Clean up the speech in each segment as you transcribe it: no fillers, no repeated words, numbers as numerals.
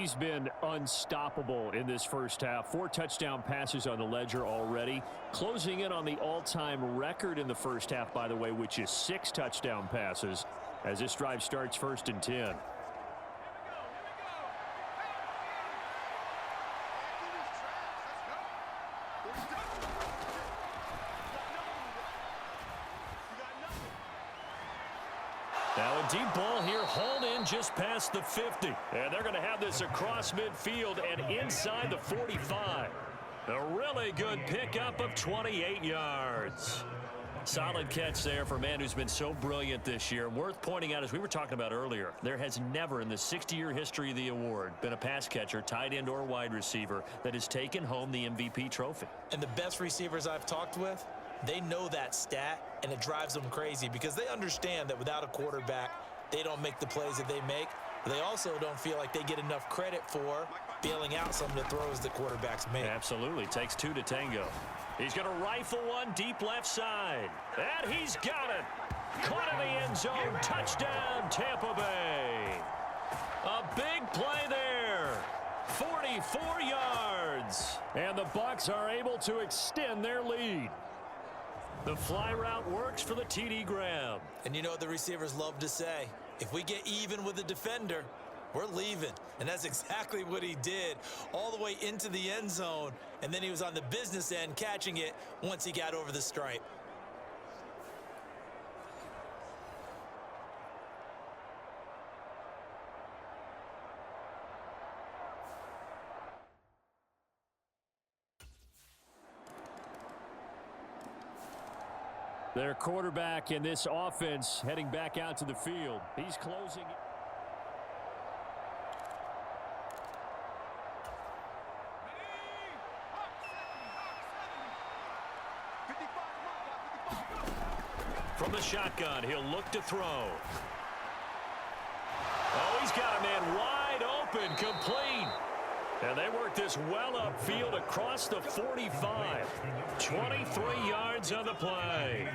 He's been unstoppable in this first half. 4 touchdown passes on the ledger already. Closing in on the all-time record in the first half, by the way, which is 6 touchdown passes as this drive starts 1st and 10. Now a deep ball here, hauled in just past the 50. And they're going to have this across midfield and inside the 45. A really good pickup of 28 yards. Solid catch there for a man who's been so brilliant this year. Worth pointing out, as we were talking about earlier, there has never in the 60-year history of the award been a pass catcher, tight end, or wide receiver that has taken home the MVP trophy. And the best receivers I've talked with, they know that stat, and it drives them crazy because they understand that without a quarterback, they don't make the plays that they make. They also don't feel like they get enough credit for bailing out some of the throws the quarterbacks make. Absolutely. Takes 2 to tango. He's going to rifle one deep left side. And he's got it. Caught in the end zone. Touchdown, Tampa Bay. A big play there. 44 yards. And the Bucs are able to extend their lead. The fly route works for the TD grab. And you know what the receivers love to say? If we get even with the defender, we're leaving. And that's exactly what he did, all the way into the end zone. And then he was on the business end catching it once he got over the stripe. Their quarterback in this offense heading back out to the field. He's closing. From the shotgun, he'll look to throw. Oh, he's got a man wide open, complete. And they work this well upfield across the 45. 23 yards on the play.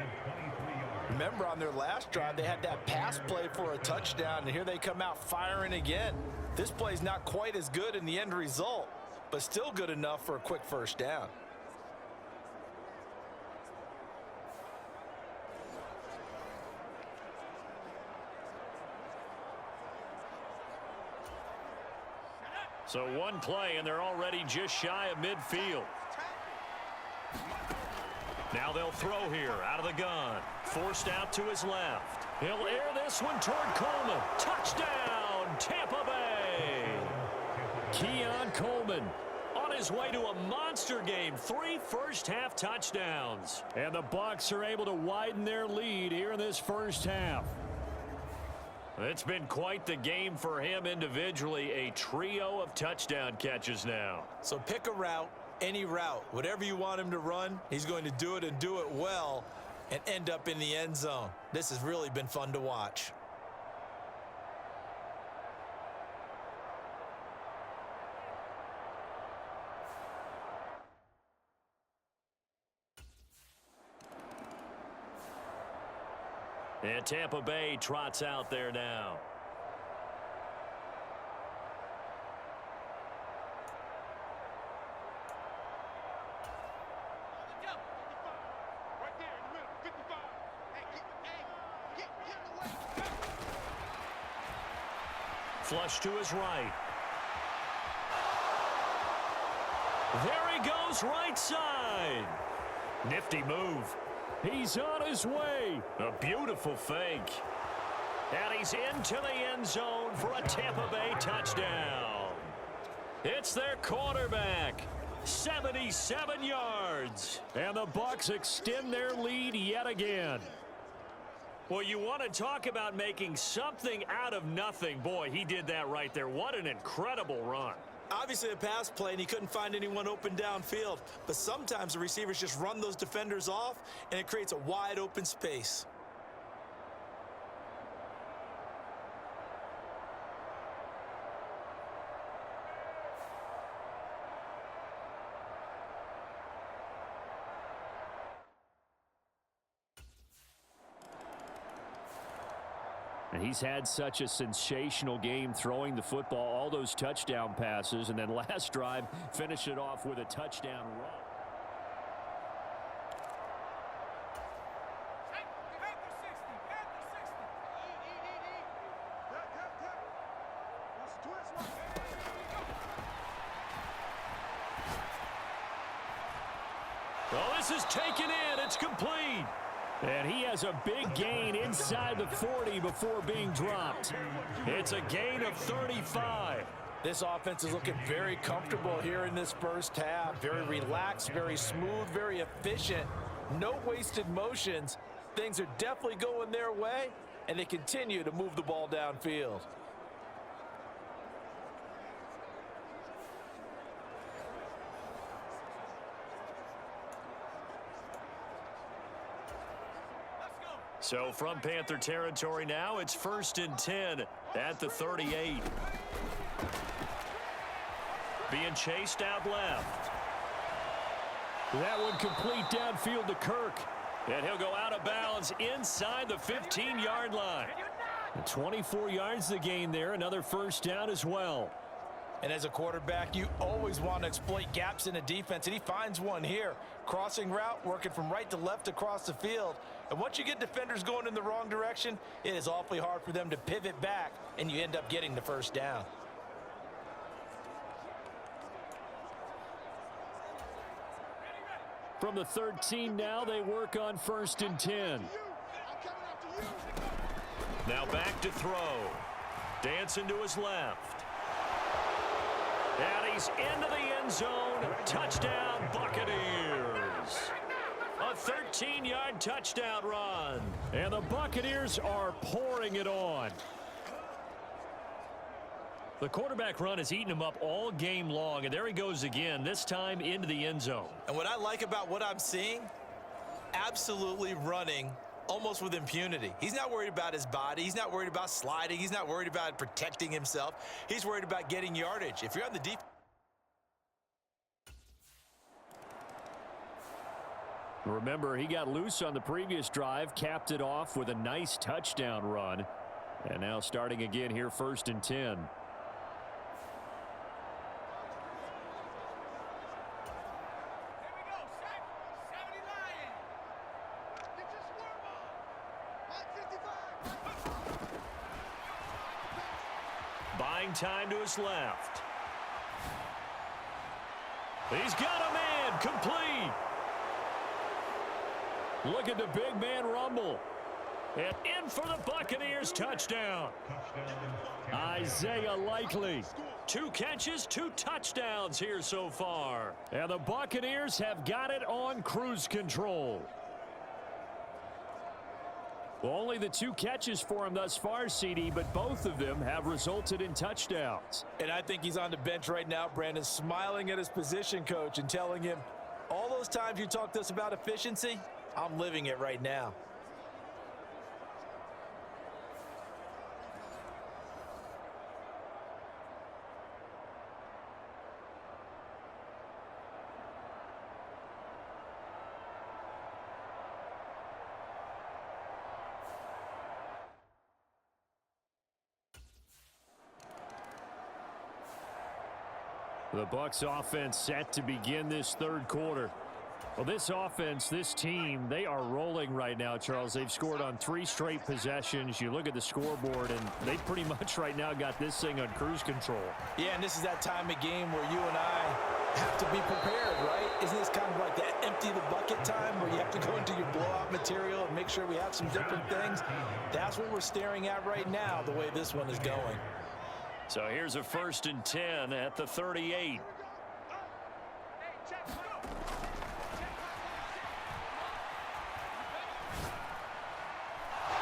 Remember, on their last drive, they had that pass play for a touchdown, and here they come out firing again. This play's not quite as good in the end result, but still good enough for a quick first down. So one play, and they're already just shy of midfield. Now they'll throw here out of the gun. Forced out to his left. He'll air this one toward Coleman. Touchdown, Tampa Bay. Keon Coleman On his way to a monster game. 3 first-half touchdowns. And the Bucs are able to widen their lead here in this first half. It's been quite the game for him individually. A trio of touchdown catches now. So pick a route, any route. Whatever you want him to run, he's going to do it and do it well and end up in the end zone. This has really been fun to watch. And Tampa Bay trots out there now. Flush to his right. There he goes, right side. Nifty move. He's on his way. A beautiful fake. And he's into the end zone for a Tampa Bay touchdown. It's their quarterback. 77 yards. And the Bucs extend their lead yet again. Well, you want to talk about making something out of nothing. Boy, he did that right there. What an incredible run. Obviously a pass play, and he couldn't find anyone open downfield. But sometimes the receivers just run those defenders off, and it creates a wide open space. And he's had such a sensational game throwing the football, all those touchdown passes, and then last drive finished it off with a touchdown run. Well, this is taken in. It's complete. And he has a big gain inside the 40 before being dropped. It's a gain of 35. This offense is looking very comfortable here in this first half. Very relaxed, very smooth, very efficient. No wasted motions. Things are definitely going their way, and they continue to move the ball downfield. So from Panther territory now, it's 1st and 10 at the 38. Being chased out left. That one complete downfield to Kirk. And he'll go out of bounds inside the 15-yard line. 24 yards to gain there. Another first down as well. And as a quarterback, you always want to exploit gaps in a defense, and he finds one here. Crossing route, working from right to left across the field. And once you get defenders going in the wrong direction, it is awfully hard for them to pivot back, and you end up getting the first down. From the 13 now, they work on 1st and 10. Now back to throw. Dancing to his left. And he's into the end zone. Touchdown, Buccaneers. A 13-yard touchdown run. And the Buccaneers are pouring it on. The quarterback run has eaten him up all game long, and there he goes again, this time into the end zone. And what I like about what I'm seeing, absolutely running almost with impunity. He's not worried about his body. He's not worried about sliding. He's not worried about protecting himself. He's worried about getting yardage. If you're on the defense. Remember, he got loose on the previous drive, capped it off with a nice touchdown run. And now starting again here, 1st and 10. Buying time to his left. He's got a man, complete. Look at the big man rumble. And in for the Buccaneers, touchdown. Isaiah Likely. 2 catches, 2 touchdowns here so far. And the Buccaneers have got it on cruise control. Well, only the 2 catches for him thus far, CD, but both of them have resulted in touchdowns. And I think he's on the bench right now, Brandon, smiling at his position coach and telling him, all those times you talked to us about efficiency, I'm living it right now. The Bucs offense set to begin this third quarter. Well, this offense, this team, they are rolling right now, Charles. They've scored on 3 straight possessions. You look at the scoreboard, and they pretty much right now got this thing on cruise control. Yeah, and this is that time of game where you and I have to be prepared, right? Isn't this kind of like that empty the bucket time where you have to go into your blowout material and make sure we have some different things? That's what we're staring at right now, the way this one is going. So here's a 1st and 10 at the 38.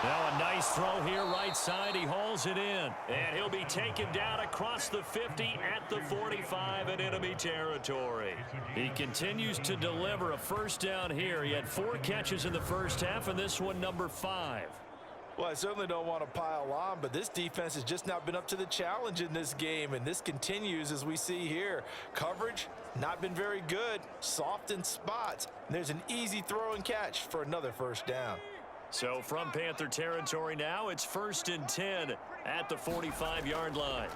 Now a nice throw here right side. He hauls it in. And he'll be taken down across the 50 at the 45 in enemy territory. He continues to deliver a first down here. He had 4 catches in the first half, and this one number 5. Well, I certainly don't want to pile on, but this defense has just not been up to the challenge in this game, and this continues as we see here. Coverage, not been very good, soft in spots. And there's an easy throw and catch for another first down. So from Panther territory now, it's 1st and 10 at the 45-yard line.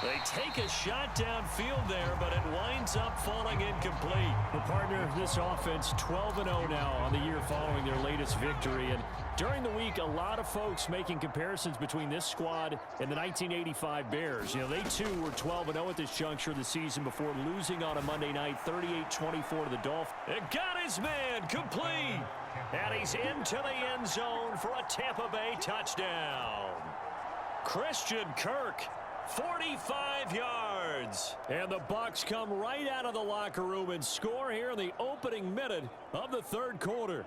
They take a shot downfield there, but it winds up falling incomplete. The partner, this offense 12-0 now on the year following their latest victory. And during the week, a lot of folks making comparisons between this squad and the 1985 Bears. You know, they too were 12-0 at this juncture of the season before losing on a Monday night 38-24 to the Dolphins. It got his man complete. And he's into the end zone for a Tampa Bay touchdown. Christian Kirk, 45 yards. And the Bucs come right out of the locker room and score here in the opening minute of the third quarter.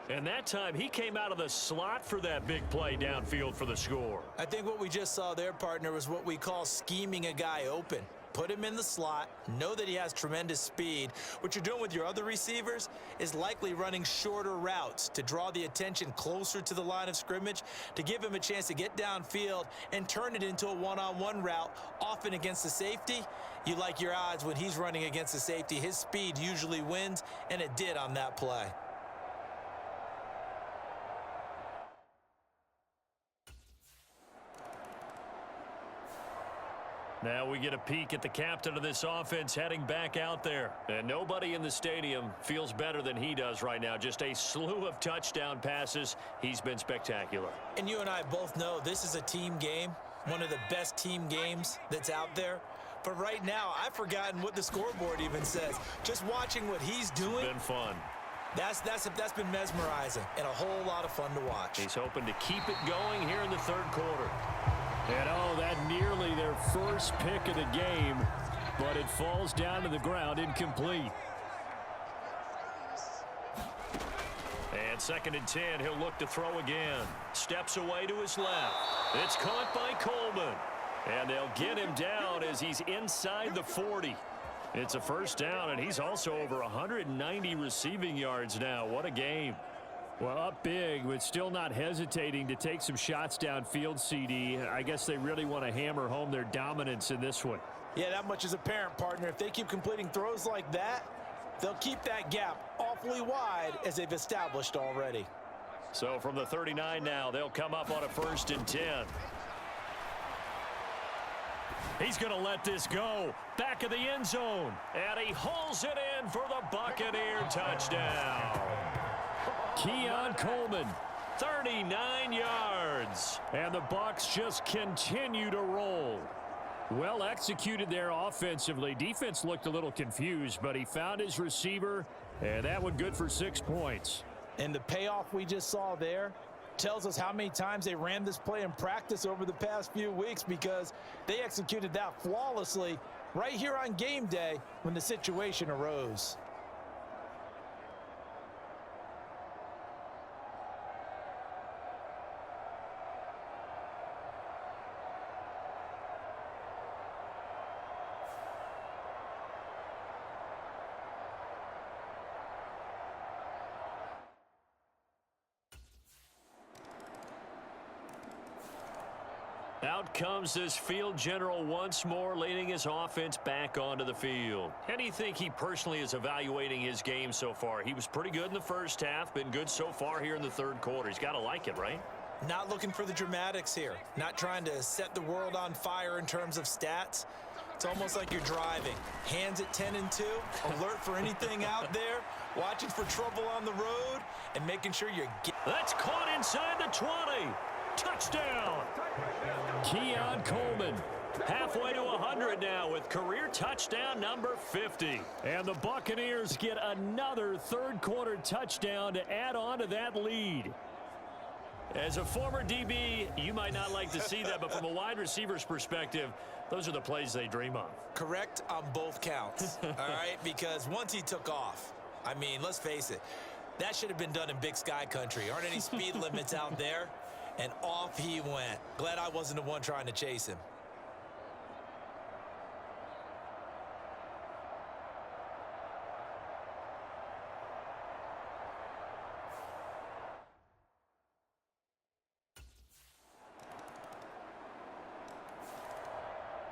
And that time he came out of the slot for that big play downfield for the score. I think what we just saw there, partner, was what we call scheming a guy open. Put him in the slot, know that he has tremendous speed. What you're doing with your other receivers is likely running shorter routes to draw the attention closer to the line of scrimmage, to give him a chance to get downfield and turn it into a one-on-one route, often against the safety. You like your odds when he's running against the safety. His speed usually wins, and it did on that play. Now we get a peek at the captain of this offense heading back out there. And nobody in the stadium feels better than he does right now. Just a slew of touchdown passes. He's been spectacular. And you and I both know this is a team game, one of the best team games that's out there. But right now, I've forgotten what the scoreboard even says. Just watching what he's doing. It's been fun. That's been mesmerizing and a whole lot of fun to watch. He's hoping to keep it going here in the third quarter. And oh, that nearly their first pick of the game, but it falls down to the ground incomplete. And 2nd and 10, he'll look to throw again. Steps away to his left. It's caught by Coleman. And they'll get him down as he's inside the 40. It's a first down, and he's also over 190 receiving yards now. What a game. Well, up big, but still not hesitating to take some shots downfield, CD. I guess they really want to hammer home their dominance in this one. Yeah, that much is apparent, partner. If they keep completing throws like that, they'll keep that gap awfully wide as they've established already. So from the 39 now, they'll come up on a 1st and 10. He's going to let this go. Back of the end zone. And he hauls it in for the Buccaneer touchdown. Keon Coleman, 39 yards. And the Bucs just continue to roll. Well executed there offensively. Defense looked a little confused, but he found his receiver, and that one good for 6 points. And the payoff we just saw there tells us how many times they ran this play in practice over the past few weeks, because they executed that flawlessly right here on game day when the situation arose. Out comes this field general once more, leading his offense back onto the field. How do you think he personally is evaluating his game so far? He was pretty good in the first half, been good so far here in the third quarter. He's got to like it, right? Not looking for the dramatics here. Not trying to set the world on fire in terms of stats. It's almost like you're driving. Hands at 10 and 2, alert for anything out there, watching for trouble on the road, and making sure you're That's caught inside the 20. Touchdown! Keon Coleman. Halfway to 100 now with career touchdown number 50. And the Buccaneers get another third quarter touchdown to add on to that lead. As a former DB, you might not like to see that, but from a wide receiver's perspective, those are the plays they dream of. Correct on both counts, all right? Because once he took off, I mean, let's face it, that should have been done in Big Sky country. Aren't any speed limits out there? And off he went. Glad I wasn't the one trying to chase him.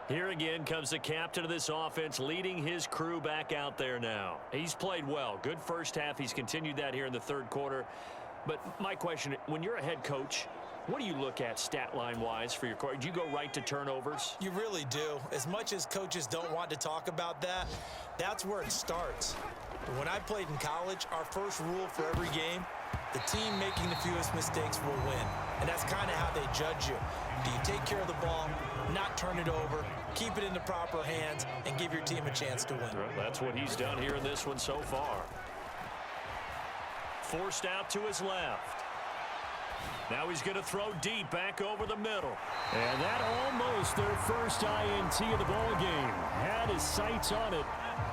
Here again comes the captain of this offense, leading his crew back out there now. He's played well. Good first half. He's continued that here in the third quarter. But my question, when you're a head coach, what do you look at stat line-wise for your core? Do you go right to turnovers? You really do. As much as coaches don't want to talk about that, that's where it starts. When I played in college, our first rule for every game, the team making the fewest mistakes will win. And that's kind of how they judge you. Do you take care of the ball, not turn it over, keep it in the proper hands, and give your team a chance to win? That's what he's done here in this one so far. Forced out to his left. Now he's going to throw deep back over the middle. And that almost their first INT of the ball game. Had his sights on it,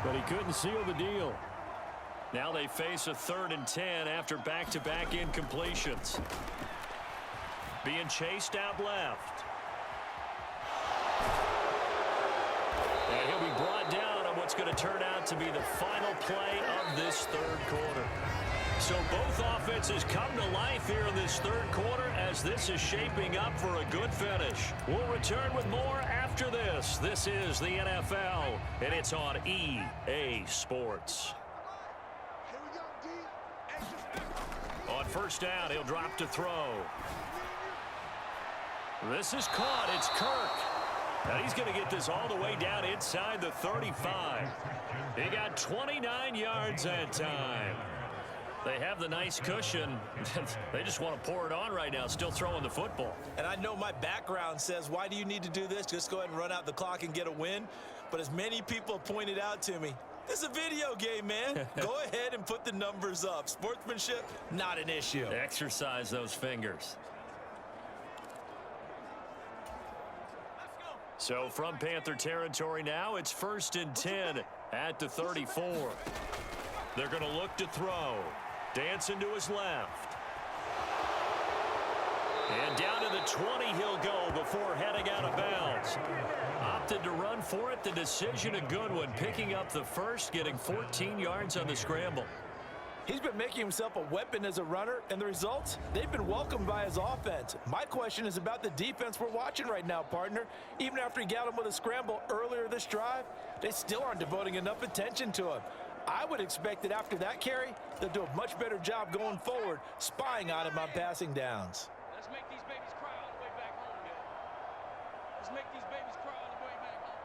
but he couldn't seal the deal. Now they face a 3rd and 10 after back-to-back incompletions. Being chased out left. And he'll be brought down on what's going to turn out to be the final play of this third quarter. So both offenses come to life here in this third quarter as this is shaping up for a good finish. We'll return with more after this. This is the NFL, and it's on EA Sports. On first down, he'll drop to throw. This is caught. It's Kirk. And he's going to get this all the way down inside the 35. He got 29 yards that time. They have the nice cushion. They just want to pour it on right now, still throwing the football. And I know my background says, why do you need to do this? Just go ahead and run out the clock and get a win. But as many people pointed out to me, this is a video game, man. Go ahead and put the numbers up. Sportsmanship, not an issue. Exercise those fingers. So from Panther territory now, it's 1st and 10 at the 34. They're going to look to throw. Dancing to his left. And down to the 20 he'll go before heading out of bounds. Opted to run for it. The decision a good one. Picking up the first, getting 14 yards on the scramble. He's been making himself a weapon as a runner, and the results, they've been welcomed by his offense. My question is about the defense we're watching right now, partner. Even after he got him with a scramble earlier this drive, they still aren't devoting enough attention to him. I would expect that after that carry, they'll do a much better job going forward, spying on him on passing downs. Let's make these babies cry on the way back home, man. Let's make these babies cry on the way back home.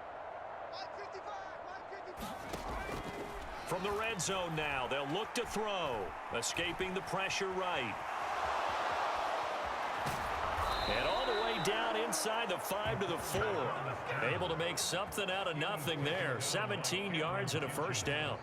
From the red zone now, they'll look to throw. Escaping the pressure right. And all the way down inside the 5 to the 4. Able to make something out of nothing there. 17 yards and a first down.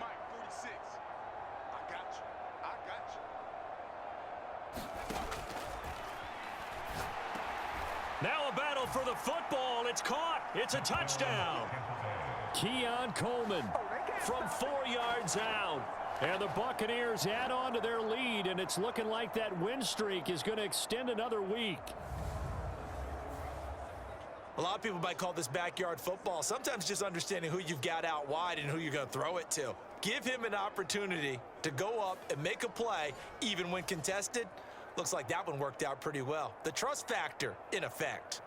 Mike 46. I got you. Now a battle for the football. It's caught. It's a touchdown. Keon Coleman From 4 yards out. and the Buccaneers add on to their lead, and it's looking like that win streak is going to extend another week. A lot of people might call this backyard football. Sometimes just understanding who you've got out wide and who you're going to throw it to. Give him an opportunity to go up and make a play, even when contested. Looks like that one worked out pretty well. The trust factor in effect.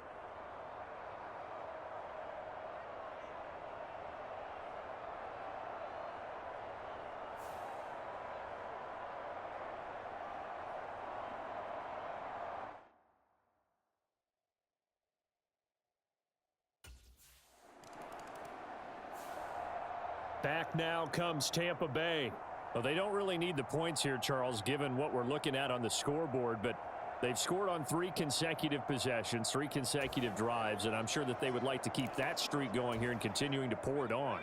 Back now comes Tampa Bay. Well, they don't really need the points here, Charles, given what we're looking at on the scoreboard, but they've scored on 3 consecutive possessions, 3 consecutive drives, and I'm sure that they would like to keep that streak going here and continuing to pour it on.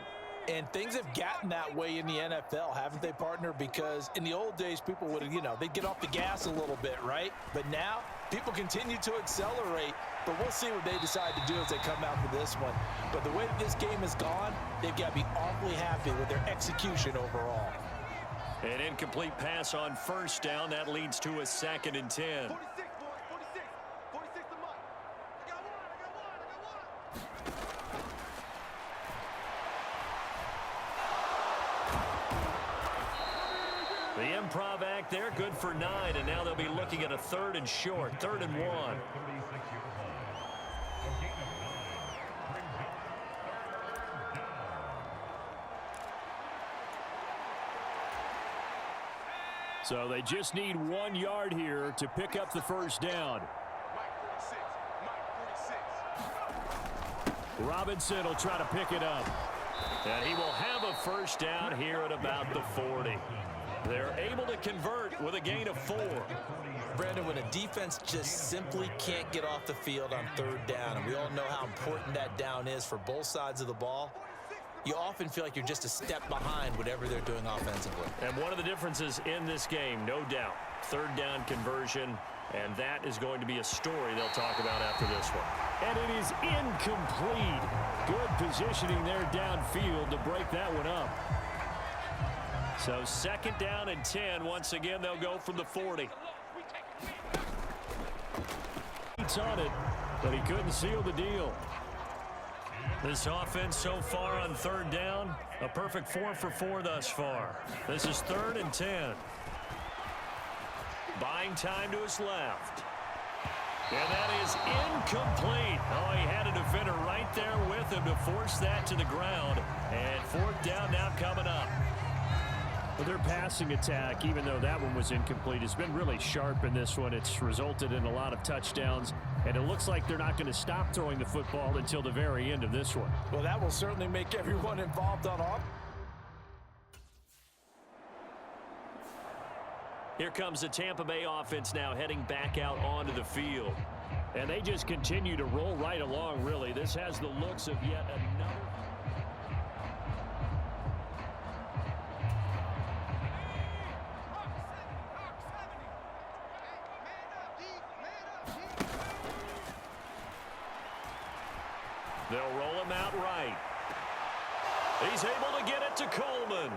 And things have gotten that way in the NFL, haven't they, partner? Because in the old days, people would, they'd get off the gas a little bit, right? But now, people continue to accelerate, but we'll see what they decide to do as they come out for this one. But the way that this game has gone, they've got to be awfully happy with their execution overall. An incomplete pass on first down. That leads to a 2nd and 10. 46, boys, 46. 46 to Mike. I got one. The improv act there, good for 9, and now they'll be looking at a 3rd and short, 3rd and 1. So they just need 1 yard here to pick up the first down. Mike 46. Mike 46. Robinson will try to pick it up. And he will have a first down here at about the 40. They're able to convert with a gain of 4. Brandon, when a defense just simply can't get off the field on 3rd down, and we all know how important that down is for both sides of the ball, you often feel like you're just a step behind whatever they're doing offensively. And one of the differences in this game, no doubt, 3rd down conversion, and that is going to be a story they'll talk about after this one. And it is incomplete. Good positioning there downfield to break that one up. So 2nd down and 10. Once again, they'll go from the 40. He's on it, but he couldn't seal the deal. This offense so far on 3rd down, a perfect 4 for 4 thus far. This is 3rd and 10. Buying time to his left. And that is incomplete. Oh, he had a defender right there with him to force that to the ground. And 4th down now coming up. Well, their passing attack, even though that one was incomplete, has been really sharp in this one. It's resulted in a lot of touchdowns, and it looks like they're not going to stop throwing the football until the very end of this one. Well, that will certainly make everyone involved on offense. Here comes the Tampa Bay offense now heading back out onto the field. And they just continue to roll right along, really. This has the looks of yet another. They'll roll him out right. He's able to get it to Coleman.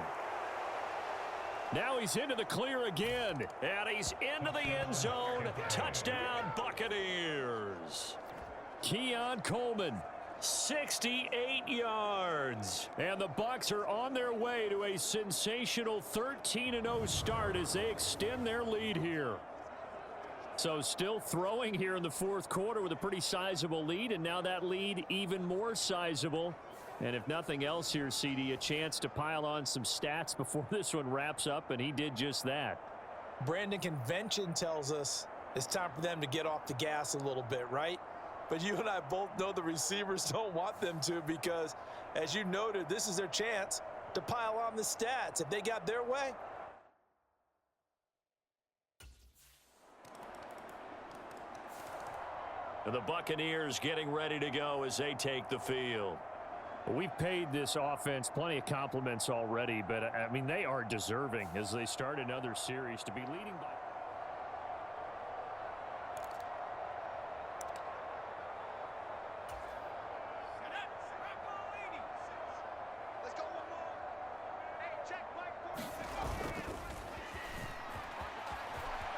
Now he's into the clear again. And he's into the end zone. Touchdown, Buccaneers. Keon Coleman. 68 yards. And the Bucs are on their way to a sensational 13-0 start as they extend their lead here. So still throwing here in the 4th quarter with a pretty sizable lead, and now that lead even more sizable. And if nothing else here, CD, a chance to pile on some stats before this one wraps up, and he did just that. Brandon, convention tells us it's time for them to get off the gas a little bit, right? But you and I both know the receivers don't want them to, because, as you noted, this is their chance to pile on the stats if they got their way. And the Buccaneers getting ready to go as they take the field. We've paid this offense plenty of compliments already, but, I mean, they are deserving as they start another series to be leading by. Let's go one more. Hey, check Mike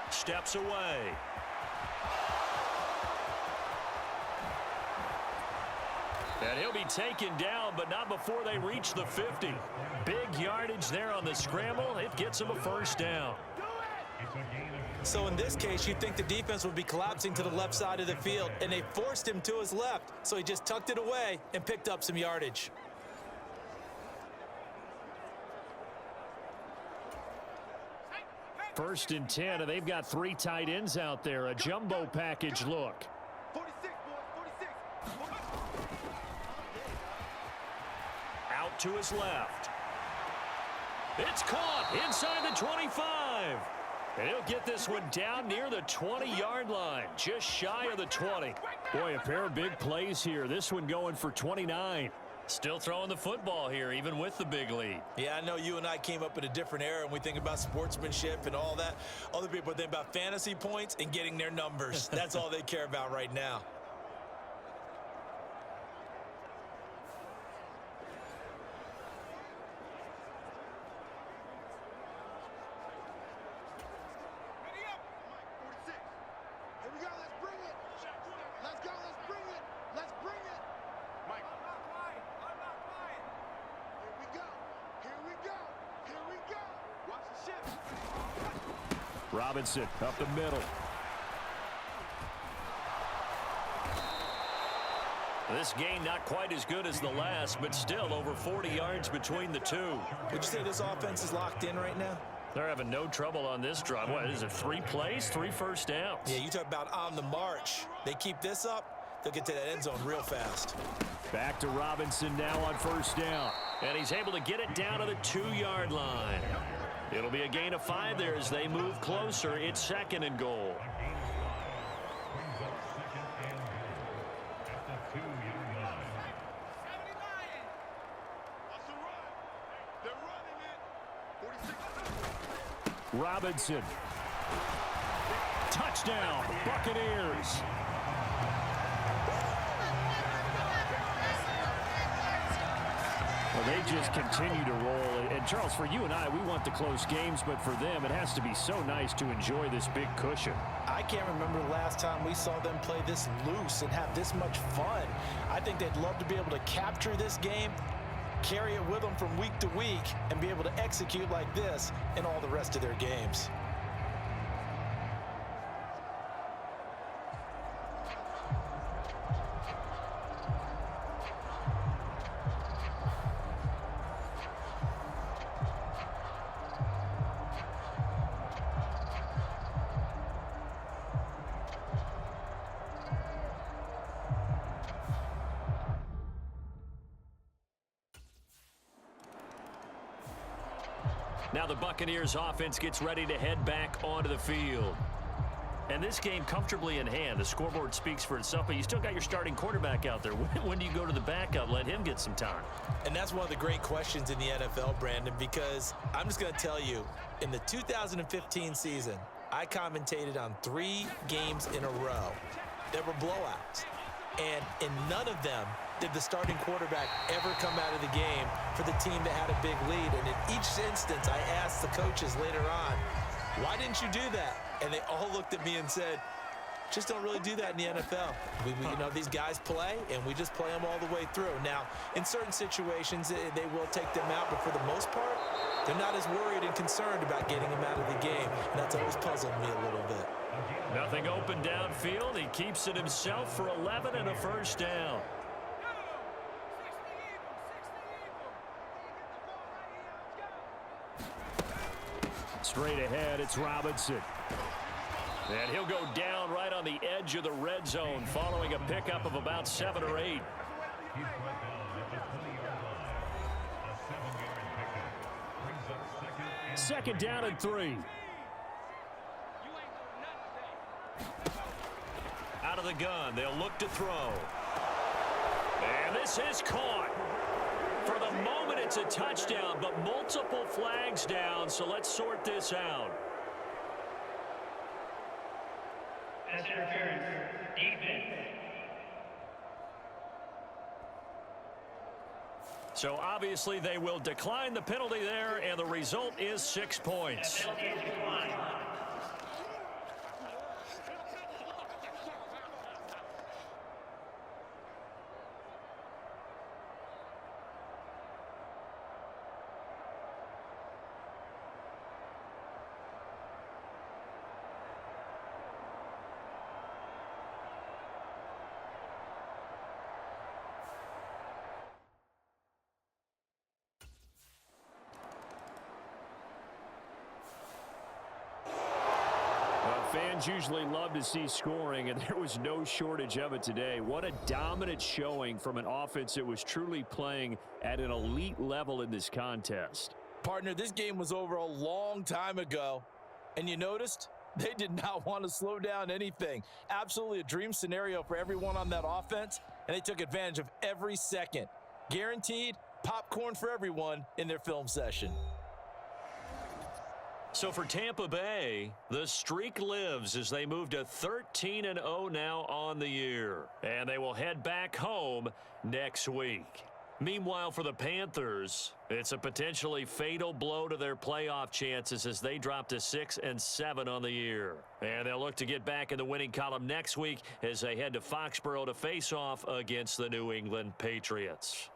46. Steps away. And he'll be taken down, but not before they reach the 50. Big yardage there on the scramble. It gets him a first down. So in this case, you'd think the defense would be collapsing to the left side of the field, and they forced him to his left. So he just tucked it away and picked up some yardage. First and 10, and they've got 3 tight ends out there. A jumbo package look. 46, boys, 46. Out to his left. It's caught inside the 25. And he'll get this one down near the 20-yard line, just shy of the 20. Boy, a pair of big plays here. This one going for 29. Still throwing the football here, even with the big lead. Yeah, I know you and I came up in a different era, and we think about sportsmanship and all that. Other people think about fantasy points and getting their numbers. That's all they care about right now. Robinson up the middle. This game not quite as good as the last, but still over 40 yards between the two. Would you say this offense is locked in right now? They're having no trouble on this drive. What is it, 3 plays, 3 first downs? Yeah, you talk about on the march. They keep this up, they'll get to that end zone real fast. Back to Robinson now on first down. And he's able to get it down to the 2-yard line. It'll be a gain of 5 there as they move closer. It's 2nd and goal. Robinson. Touchdown, Buccaneers. Well, they just continue to roll. And, Charles, for you and I, we want the close games, but for them, it has to be so nice to enjoy this big cushion. I can't remember the last time we saw them play this loose and have this much fun. I think they'd love to be able to capture this game, carry it with them from week to week, and be able to execute like this in all the rest of their games. Now the Buccaneers offense gets ready to head back onto the field. And this game comfortably in hand. The scoreboard speaks for itself, but you still got your starting quarterback out there. When do you go to the backup? Let him get some time. And that's one of the great questions in the NFL, Brandon, because I'm just going to tell you, in the 2015 season, I commentated on 3 games in a row. There were blowouts. And in none of them did the starting quarterback ever come out of the game for the team that had a big lead. And in each instance, I asked the coaches later on, why didn't you do that? And they all looked at me and said, just don't really do that in the NFL. You know, these guys play, and we just play them all the way through. Now, in certain situations, they will take them out, but for the most part, they're not as worried and concerned about getting them out of the game. And that's always puzzled me a little bit. Nothing open downfield. He keeps it himself for 11 and a first down. Straight ahead, it's Robinson. And he'll go down right on the edge of the red zone following a pickup of about 7 or 8. Second down and 3. Out of the gun, they'll look to throw. And this is caught. For the moment, it's a touchdown, but multiple flags down, so let's sort this out. Pass interference, defense. So obviously they will decline the penalty there, and the result is 6 points. That penalty is declined. Fans usually love to see scoring, and there was no shortage of it today. What a dominant showing from an offense that was truly playing at an elite level in this contest. Partner, this game was over a long time ago, and you noticed they did not want to slow down anything. Absolutely a dream scenario for everyone on that offense, and they took advantage of every second. Guaranteed popcorn for everyone in their film session. So for Tampa Bay, the streak lives as they move to 13-0 now on the year. And they will head back home next week. Meanwhile, for the Panthers, it's a potentially fatal blow to their playoff chances as they drop to 6-7 on the year. And they'll look to get back in the winning column next week as they head to Foxborough to face off against the New England Patriots.